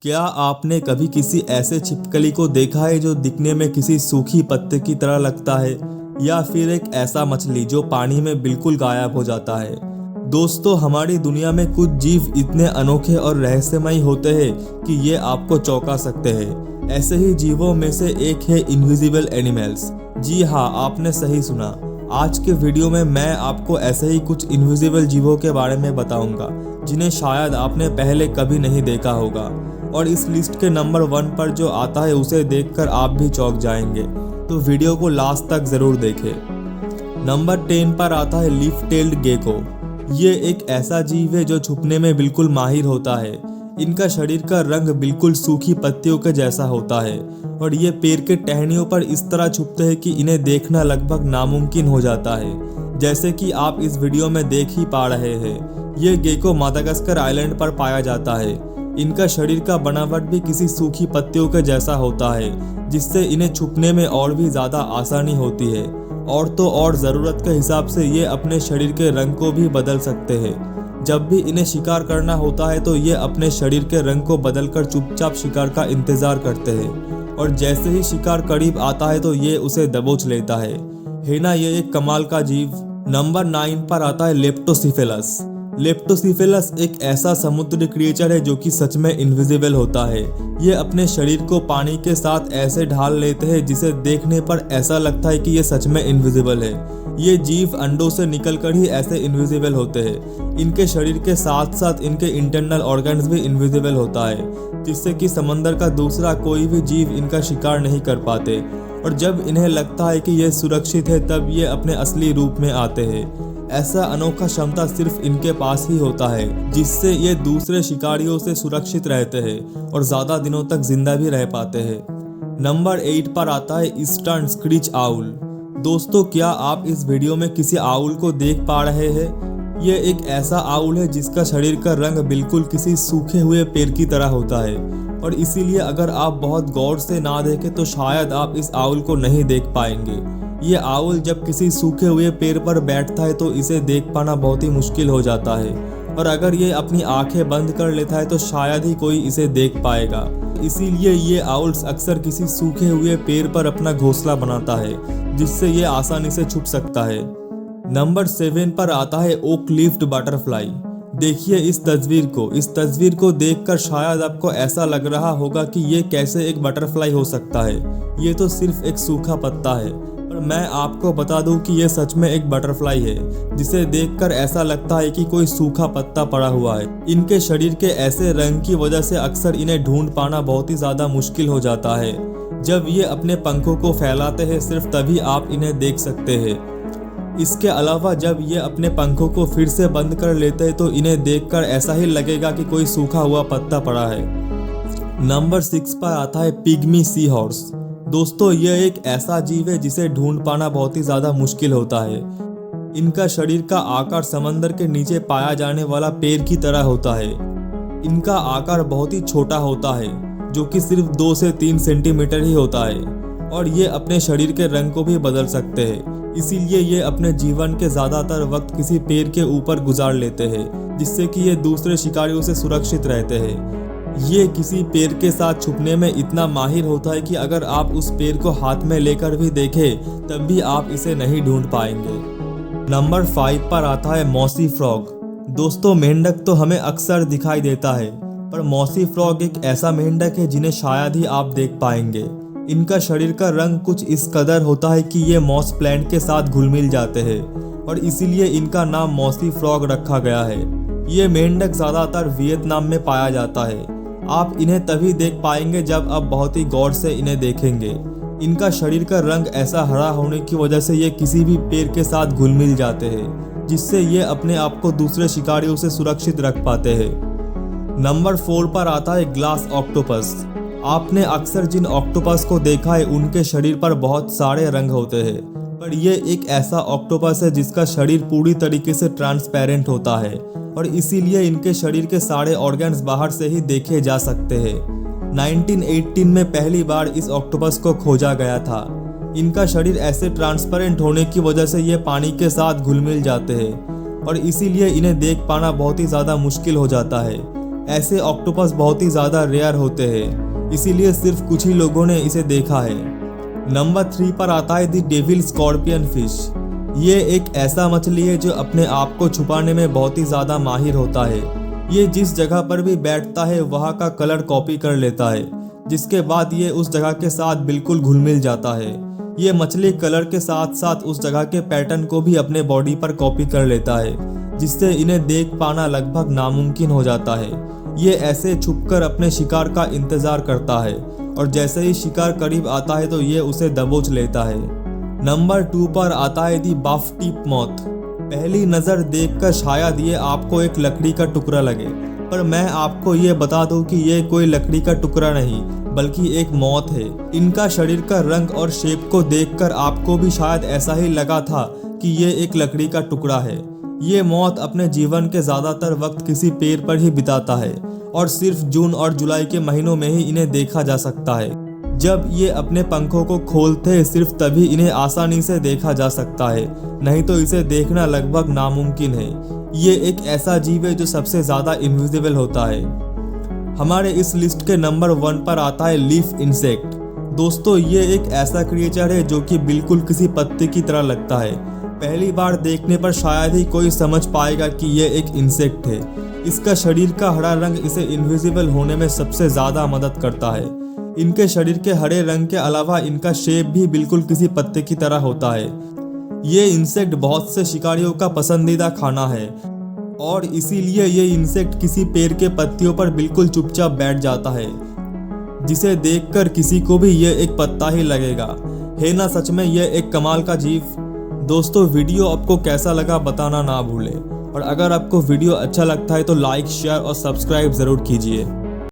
क्या आपने कभी किसी ऐसे छिपकली को देखा है जो दिखने में किसी सूखी पत्ते की तरह लगता है, या फिर एक ऐसा मछली जो पानी में बिल्कुल गायब हो जाता है। दोस्तों, हमारी दुनिया में कुछ जीव इतने अनोखे और रहस्यमयी होते हैं कि ये आपको चौंका सकते हैं। ऐसे ही जीवों में से एक है इनविजिबल एनिमल्स। जी हाँ, आपने सही सुना। आज के वीडियो में मैं आपको ऐसे ही कुछ इनविजिबल जीवों के बारे में बताऊंगा जिन्हें शायद आपने पहले कभी नहीं देखा होगा, और इस लिस्ट के नंबर 1 पर जो आता है उसे देखकर आप भी चौंक जाएंगे, तो वीडियो को लास्ट तक जरूर देखें। नंबर 10 पर आता है लीफ टेल्ड गेको। ये एक ऐसा जीव है जो छुपने में बिल्कुल माहिर होता है। इनका शरीर का रंग बिल्कुल सूखी पत्तियों के जैसा होता है और ये पेड़ के टहनियों पर इस तरह छुपते हैं कि इन्हें देखना लगभग नामुमकिन हो जाता है, जैसे कि आप इस वीडियो में देख ही पा रहे हैं। ये गेको मादागास्कर आइलैंड पर पाया जाता है। इनका शरीर का बनावट भी किसी सूखी पत्तियों के जैसा होता है, जिससे इन्हें छुपने में और भी ज़्यादा आसानी होती है। और तो और ज़रूरत के हिसाब से ये अपने शरीर के रंग को भी बदल सकते हैं। जब भी इन्हें शिकार करना होता है तो ये अपने शरीर के रंग को बदलकर चुपचाप शिकार का इंतज़ार करते हैं, और जैसे ही शिकार करीब आता है तो ये उसे दबोच लेता है ना ये एक कमाल का जीव। नंबर 9 पर आता है लेप्टोसिफेलस। लेप्टोसिफेलस एक ऐसा समुद्री क्रिएचर है जो कि सच में इनविजिबल होता है। ये अपने शरीर को पानी के साथ ऐसे ढाल लेते हैं जिसे देखने पर ऐसा लगता है कि ये सच में इनविजिबल है। ये जीव अंडों से निकलकर ही ऐसे इनविजिबल होते हैं। इनके शरीर के साथ साथ इनके इंटरनल ऑर्गन्स भी इनविजिबल होता है, जिससे कि समंदर का दूसरा कोई भी जीव इनका शिकार नहीं कर पाते। और जब इन्हें लगता है कि ये सुरक्षित है तब ये अपने असली रूप में आते हैं। ऐसा अनोखा क्षमता सिर्फ इनके पास ही होता है, जिससे ये दूसरे शिकारियों से सुरक्षित रहते हैं और ज़्यादा दिनों तक जिंदा भी रह पाते हैं। नंबर 8 पर आता है ईस्टर्न स्क्रीच आउल। दोस्तों, क्या आप इस वीडियो में किसी आउल को देख पा रहे हैं? ये एक ऐसा आउल है जिसका शरीर का रंग बिल्कुल किसी सूखे हुए पेड़ की तरह होता है, और इसीलिए अगर आप बहुत गौर से ना देखें तो शायद आप इस आउल को नहीं देख पाएंगे। ये आउल जब किसी सूखे हुए पेड़ पर बैठता है तो इसे देख पाना बहुत ही मुश्किल हो जाता है, और अगर ये अपनी आंखें बंद कर लेता है तो शायद ही कोई इसे देख पाएगा। इसीलिए ये आउल्स अक्सर किसी सूखे हुए पेड़ पर अपना घोंसला बनाता है, जिससे ये आसानी से छुप सकता है। नंबर 7 पर आता है ओक लीफ्ड बटरफ्लाई। देखिए इस तस्वीर को देखकर शायद आपको ऐसा लग रहा होगा कि ये कैसे एक बटरफ्लाई हो सकता है। ये तो सिर्फ एक सूखा पत्ता है, पर मैं आपको बता दूं कि ये सच में एक बटरफ्लाई है, जिसे देखकर ऐसा लगता है कि कोई सूखा पत्ता पड़ा हुआ है। इनके शरीर के ऐसे रंग की वजह से अक्सर इन्हें ढूंढ पाना बहुत ही ज़्यादा मुश्किल हो जाता है। जब ये अपने पंखों को फैलाते हैं सिर्फ तभी आप इन्हें देख सकते हैं। इसके अलावा जब ये अपने पंखों को फिर से बंद कर लेते हैं तो इन्हें देखकर ऐसा ही लगेगा कि कोई सूखा हुआ पत्ता पड़ा है। नंबर 6 पर आता है पिग्मी सी हॉर्स। दोस्तों, यह एक ऐसा जीव है जिसे ढूंढ पाना बहुत ही ज़्यादा मुश्किल होता है। इनका शरीर का आकार समंदर के नीचे पाया जाने वाला पेड़ की तरह होता है। इनका आकार बहुत ही छोटा होता है, जो कि सिर्फ 2 से 3 सेंटीमीटर ही होता है, और ये अपने शरीर के रंग को भी बदल सकते हैं। इसीलिए ये अपने जीवन के ज़्यादातर वक्त किसी पेड़ के ऊपर गुजार लेते हैं, जिससे कि ये दूसरे शिकारियों से सुरक्षित रहते हैं। ये किसी पेड़ के साथ छुपने में इतना माहिर होता है कि अगर आप उस पेड़ को हाथ में लेकर भी देखें तब भी आप इसे नहीं ढूंढ पाएंगे। नंबर 5 पर आता है मॉसी फ्रॉग। दोस्तों, मेंढक तो हमें अक्सर दिखाई देता है, पर मॉसी फ्रॉग एक ऐसा मेंढक है जिन्हें शायद ही आप देख पाएंगे। इनका शरीर का रंग कुछ इस कदर होता है कि ये मॉस प्लांट के साथ घुल मिल जाते हैं, और इसीलिए इनका नाम मॉसी फ्रॉग रखा गया है। ये मेंढक ज़्यादातर वियतनाम में पाया जाता है। आप इन्हें तभी देख पाएंगे जब आप बहुत ही गौर से इन्हें देखेंगे। इनका शरीर का रंग ऐसा हरा होने की वजह से ये किसी भी पेड़ के साथ घुल मिल जाते हैं, जिससे ये अपने आप को दूसरे शिकारियों से सुरक्षित रख पाते हैं। नंबर 4 पर आता है ग्लास ऑक्टोपस। आपने अक्सर जिन ऑक्टोपस को देखा है उनके शरीर पर बहुत सारे रंग होते हैं, पर यह एक ऐसा ऑक्टोपस है जिसका शरीर पूरी तरीके से ट्रांसपेरेंट होता है, और इसीलिए इनके शरीर के सारे ऑर्गन्स बाहर से ही देखे जा सकते हैं। 1918 में पहली बार इस ऑक्टोपस को खोजा गया था। इनका शरीर ऐसे ट्रांसपेरेंट होने की वजह से ये पानी के साथ घुल मिल जाते हैं, और इसीलिए इन्हें देख पाना बहुत ही ज़्यादा मुश्किल हो जाता है। ऐसे ऑक्टोपस बहुत ही ज़्यादा रेयर होते हैं, इसीलिए सिर्फ कुछ ही लोगों ने इसे देखा है। नंबर 3 पर आता है द डेविल स्कॉर्पियन फिश। ये एक ऐसा मछली है जो अपने आप को छुपाने में बहुत ही ज़्यादा माहिर होता है। ये जिस जगह पर भी बैठता है वहाँ का कलर कॉपी कर लेता है, जिसके बाद ये उस जगह के साथ बिल्कुल घुल मिल जाता है। ये मछली कलर के साथ साथ उस जगह के पैटर्न को भी अपने बॉडी पर कॉपी कर लेता है, जिससे इन्हें देख पाना लगभग नामुमकिन हो जाता है। ये ऐसे छुपकर अपने शिकार का इंतजार करता है और जैसे ही शिकार करीब आता है तो ये उसे दबोच लेता है। नंबर 2 पर आता है दी बफ टिप मॉथ। पहली नज़र देखकर शायद ये आपको एक लकड़ी का टुकड़ा लगे, पर मैं आपको ये बता दूं कि ये कोई लकड़ी का टुकड़ा नहीं बल्कि एक मौत है। इनका शरीर का रंग और शेप को देखकर आपको भी शायद ऐसा ही लगा था कि ये एक लकड़ी का टुकड़ा है। ये मौत अपने जीवन के ज़्यादातर वक्त किसी पेड़ पर ही बिताता है और सिर्फ जून और जुलाई के महीनों में ही इन्हें देखा जा सकता है। जब ये अपने पंखों को खोलते हैं सिर्फ तभी इन्हें आसानी से देखा जा सकता है, नहीं तो इसे देखना लगभग नामुमकिन है। ये एक ऐसा जीव है जो सबसे ज़्यादा इनविजिबल होता है। हमारे इस लिस्ट के नंबर 1 पर आता है लीफ इंसेक्ट। दोस्तों, ये एक ऐसा क्रिएचर है जो कि बिल्कुल किसी पत्ते की तरह लगता है। पहली बार देखने पर शायद ही कोई समझ पाएगा कि ये एक इंसेक्ट है। इसका शरीर का हरा रंग इसे इनविजिबल होने में सबसे ज़्यादा मदद करता है। इनके शरीर के हरे रंग के अलावा इनका शेप भी बिल्कुल किसी पत्ते की तरह होता है। ये इंसेक्ट बहुत से शिकारियों का पसंदीदा खाना है और इसीलिए ये इंसेक्ट किसी पेड़ के पत्तियों पर बिल्कुल चुपचाप बैठ जाता है, जिसे देखकर किसी को भी ये एक पत्ता ही लगेगा। है ना सच में ये एक कमाल का जीव। दोस्तों, वीडियो आपको कैसा लगा बताना ना भूलें और अगर आपको वीडियो अच्छा लगता है तो लाइक, शेयर और सब्सक्राइब ज़रूर कीजिए।